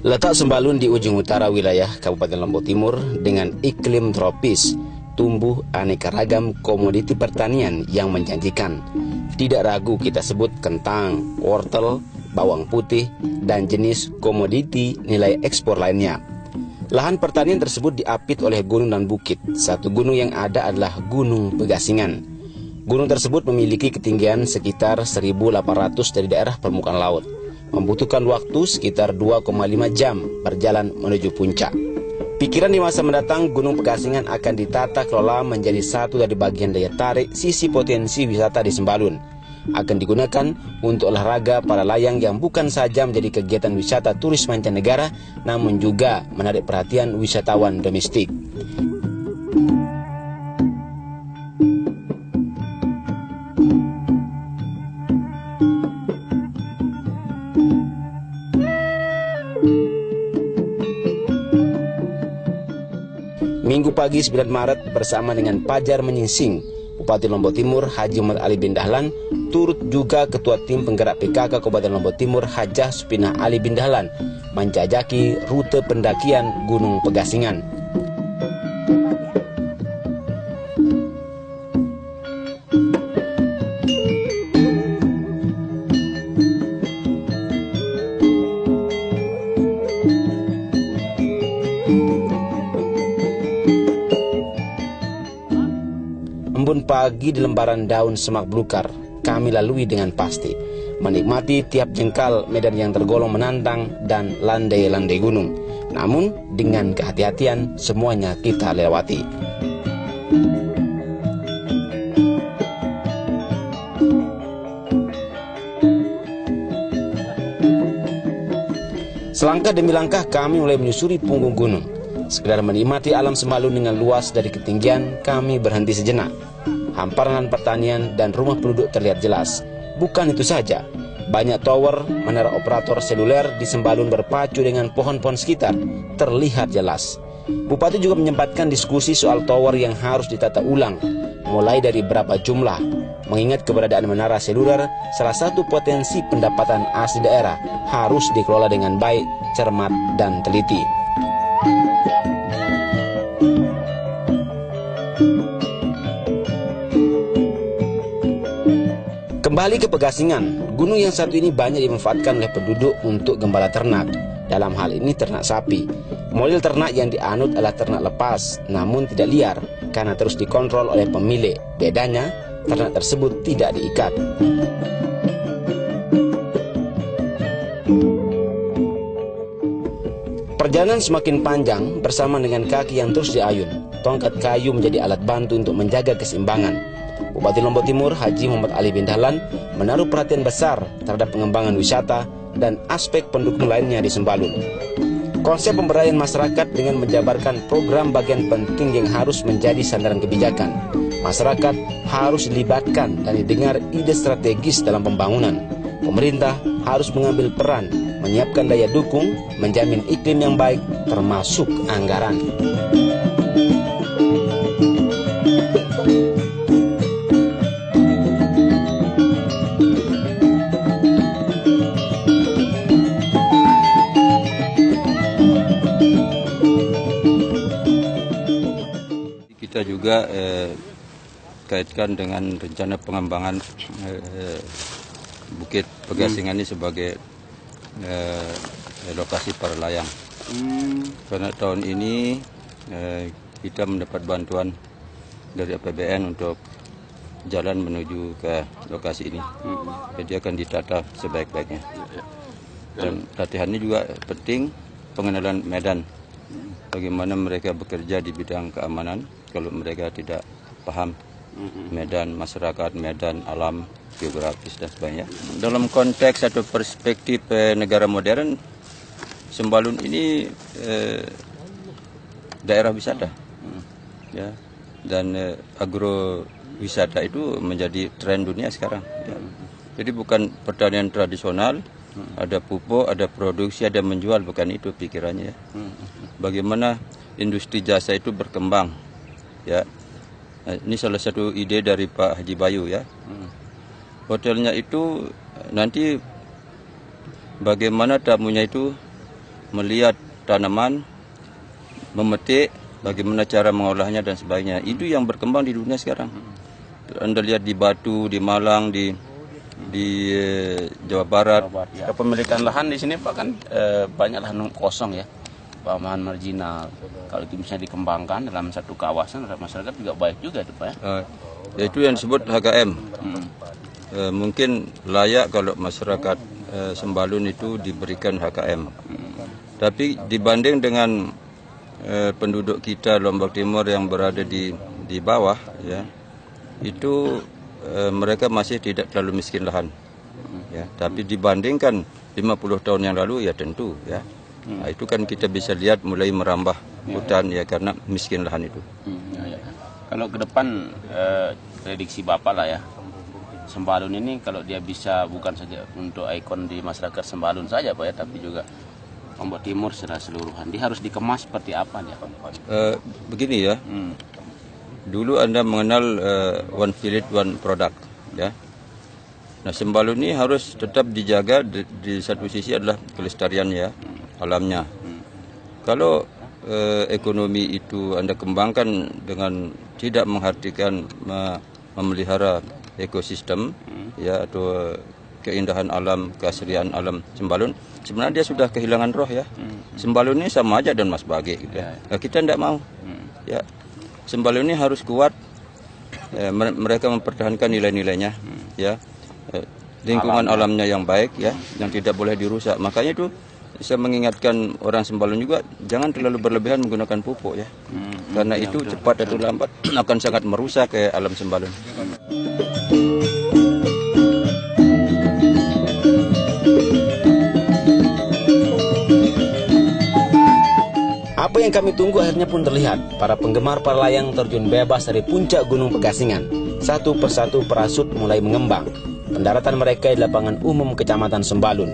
Letak Sembalun di ujung utara wilayah Kabupaten Lombok Timur dengan iklim tropis, tumbuh aneka ragam komoditi pertanian yang menjanjikan. Tidak ragu kita sebut kentang, wortel, bawang putih, dan jenis komoditi nilai ekspor lainnya. Lahan pertanian tersebut diapit oleh gunung dan bukit. Satu gunung yang ada adalah Gunung Pegasingan. Gunung tersebut memiliki ketinggian sekitar 1.800 dari daerah permukaan laut. Membutuhkan waktu sekitar 2,5 jam berjalan menuju puncak. Pikiran di masa mendatang Gunung Pegasingan akan ditata kelola menjadi satu dari bagian daya tarik sisi potensi wisata di Sembalun. Akan digunakan untuk olahraga para layang yang bukan saja menjadi kegiatan wisata turis mancanegara, namun juga menarik perhatian wisatawan domestik. Minggu pagi 9 Maret bersama dengan Pajar Menyingsing, Bupati Lombok Timur Haji Muhammad Ali bin Dahlan, turut juga Ketua Tim Penggerak PKK Kabupaten Lombok Timur Hajah Supinah Ali bin Dahlan menjajaki rute pendakian Gunung Pegasingan. Embun pagi di lembaran daun semak belukar kami lalui dengan pasti, menikmati tiap jengkal medan yang tergolong menantang dan landai-landai gunung. Namun dengan kehati-hatian semuanya kita lewati. Selangkah demi langkah kami mulai menyusuri punggung gunung. Sekedar menikmati alam Sembalun dengan luas dari ketinggian, kami berhenti sejenak. Hamparan pertanian dan rumah penduduk terlihat jelas. Bukan itu saja, banyak tower, menara operator seluler di Sembalun berpacu dengan pohon-pohon sekitar terlihat jelas. Bupati juga menyempatkan diskusi soal tower yang harus ditata ulang, mulai dari berapa jumlah. Mengingat keberadaan menara seluler, salah satu potensi pendapatan asli daerah harus dikelola dengan baik, cermat, dan teliti. Kembali ke Pegasingan, gunung yang satu ini banyak dimanfaatkan oleh penduduk untuk gembala ternak. Dalam hal ini ternak sapi. Model ternak yang dianut adalah ternak lepas, namun tidak liar, karena terus dikontrol oleh pemilik. Bedanya, ternak tersebut tidak diikat. Perjalanan semakin panjang bersama dengan kaki yang terus diayun. Tongkat kayu menjadi alat bantu untuk menjaga keseimbangan. Bupati Lombok Timur Haji Muhammad Ali bin Dahlan menaruh perhatian besar terhadap pengembangan wisata dan aspek pendukung lainnya di Sembalun. Konsep pemberdayaan masyarakat dengan menjabarkan program bagian penting yang harus menjadi sandaran kebijakan. Masyarakat harus dilibatkan dan didengar ide strategis dalam pembangunan. Pemerintah harus mengambil peran, menyiapkan daya dukung, menjamin iklim yang baik, termasuk anggaran. Kita juga kaitkan dengan rencana pengembangan Bukit Pegasingan ini sebagai lokasi para layang. Karena tahun ini kita mendapat bantuan dari APBN untuk jalan menuju ke lokasi ini. Jadi akan ditata sebaik-baiknya. Dan latihan ini juga penting, pengenalan medan. Bagaimana mereka bekerja di bidang keamanan kalau mereka tidak paham medan masyarakat, medan alam, geografis dan sebagainya. Dalam konteks atau perspektif negara modern, Sembalun ini daerah wisata, ya, dan wisata itu menjadi tren dunia sekarang. Ya. Jadi bukan pertanian tradisional, ada pupuk, ada produksi, ada menjual, bukan itu pikirannya. Ya. Bagaimana industri jasa itu berkembang. Ya. Nah, ini salah satu ide dari Pak Haji Bayu ya. Hotelnya itu nanti bagaimana tamunya itu melihat tanaman, memetik, bagaimana cara mengolahnya dan sebagainya. Itu yang berkembang di dunia sekarang. Anda lihat di Batu, di Malang, di Jawa Barat. Ya. Kepemilikan lahan di sini Pak kan banyak lahan kosong ya, lahan marginal. Kalau itu bisa dikembangkan dalam satu kawasan, masyarakat juga baik juga itu Pak ya. Itu yang disebut HKM. Mungkin layak kalau masyarakat Sembalun itu diberikan HKM. Tapi dibanding dengan penduduk kita Lombok Timur yang berada di bawah, ya, itu mereka masih tidak terlalu miskin lahan. Ya, tapi dibandingkan 50 tahun yang lalu ya tentu ya. Nah, itu kan kita bisa lihat mulai merambah hutan ya karena miskin lahan itu. Kalau ke depan prediksi Bapak lah ya, Sembalun ini kalau dia bisa bukan saja untuk ikon di masyarakat Sembalun saja Pak ya, tapi juga Lombok Timur secara keseluruhan, dia harus dikemas seperti apa dia? Begini ya, dulu Anda mengenal one village one product ya. Nah, Sembalun ini harus tetap dijaga, di satu sisi adalah kelestarian ya, alamnya. Kalau ekonomi itu Anda kembangkan dengan tidak menghatikan memelihara ekosistem ya, atau keindahan alam, keasrian alam Sembalun, sebenarnya dia sudah kehilangan roh ya. Sembalun ini sama aja dan Mas Bage gitu ya. Nah, kita tidak mau. Ya. Sembalun ini harus kuat. Mereka mempertahankan nilai-nilainya ya. Lingkungan alamnya yang baik ya, yang tidak boleh dirusak. Makanya itu saya mengingatkan orang Sembalun juga jangan terlalu berlebihan menggunakan pupuk ya. Karena itu cepat atau lambat akan sangat merusak ke alam Sembalun. Apa yang kami tunggu akhirnya pun terlihat. Para penggemar para layang terjun bebas dari puncak Gunung Pegasingan. Satu persatu parasut mulai mengembang. Pendaratan mereka di lapangan umum Kecamatan Sembalun.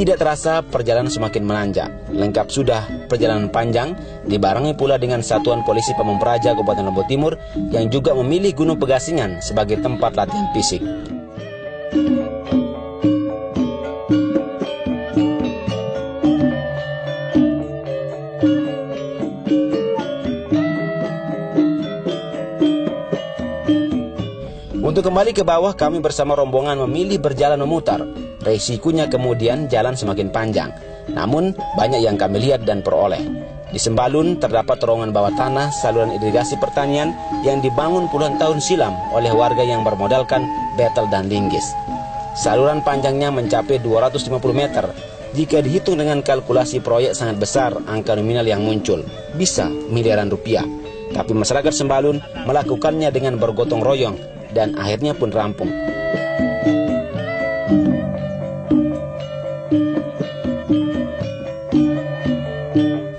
Tidak terasa perjalanan semakin menanjak. Lengkap sudah perjalanan panjang, dibarengi pula dengan Satuan Polisi Pamung Praja Kabupaten Lombok Timur yang juga memilih Gunung Pegasingan sebagai tempat latihan fisik. Untuk kembali ke bawah, kami bersama rombongan memilih berjalan memutar. Resikonya kemudian jalan semakin panjang. Namun banyak yang kami lihat dan peroleh. Di Sembalun terdapat terowongan bawah tanah saluran irigasi pertanian yang dibangun puluhan tahun silam oleh warga yang bermodalkan betel dan linggis. Saluran panjangnya mencapai 250 meter. Jika dihitung dengan kalkulasi proyek sangat besar, angka nominal yang muncul bisa miliaran rupiah. Tapi masyarakat Sembalun melakukannya dengan bergotong royong dan akhirnya pun rampung.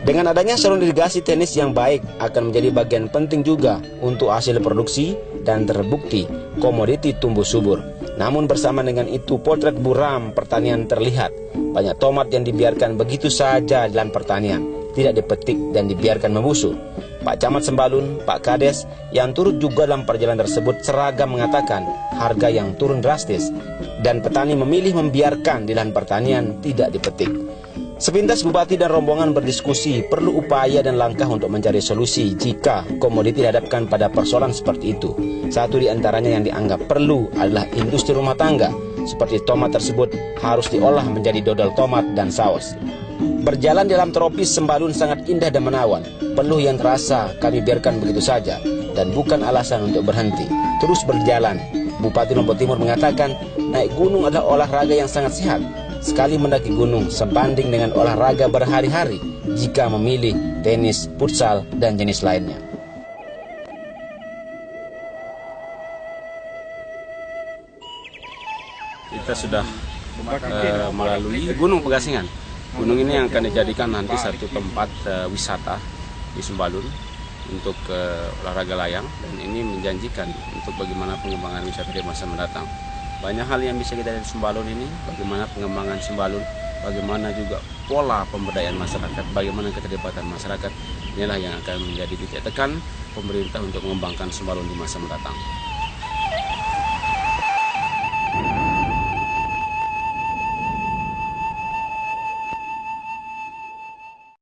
Dengan adanya saluran irigasi teknis yang baik akan menjadi bagian penting juga untuk hasil produksi dan terbukti komoditi tumbuh subur. Namun bersama dengan itu potret buram pertanian terlihat. Banyak tomat yang dibiarkan begitu saja dalam pertanian, tidak dipetik dan dibiarkan membusuk. Pak Camat Sembalun, Pak Kades yang turut juga dalam perjalanan tersebut seragam mengatakan harga yang turun drastis dan petani memilih membiarkan di lahan pertanian tidak dipetik. Sepintas Bupati dan rombongan berdiskusi perlu upaya dan langkah untuk mencari solusi jika komoditi dihadapkan pada persoalan seperti itu. Satu di antaranya yang dianggap perlu adalah industri rumah tangga, seperti tomat tersebut harus diolah menjadi dodol tomat dan saus. Berjalan dalam tropis Sembalun sangat indah dan menawan. Peluh yang terasa kami biarkan begitu saja dan bukan alasan untuk berhenti. Terus berjalan. Bupati Lombok Timur mengatakan naik gunung adalah olahraga yang sangat sehat. Sekali mendaki gunung sebanding dengan olahraga berhari-hari jika memilih tenis, futsal, dan jenis lainnya. kita sudah melalui Gunung Pegasingan. Gunung ini yang akan dijadikan nanti satu tempat wisata di Sembalun untuk olahraga layang, dan ini menjanjikan untuk bagaimana pengembangan wisata di masa mendatang. Banyak hal yang bisa kita lihat di Sembalun ini, bagaimana pengembangan Sembalun, bagaimana juga pola pemberdayaan masyarakat, bagaimana keterlibatan masyarakat. Inilah yang akan menjadi titik tekan pemerintah untuk mengembangkan Sembalun di masa mendatang.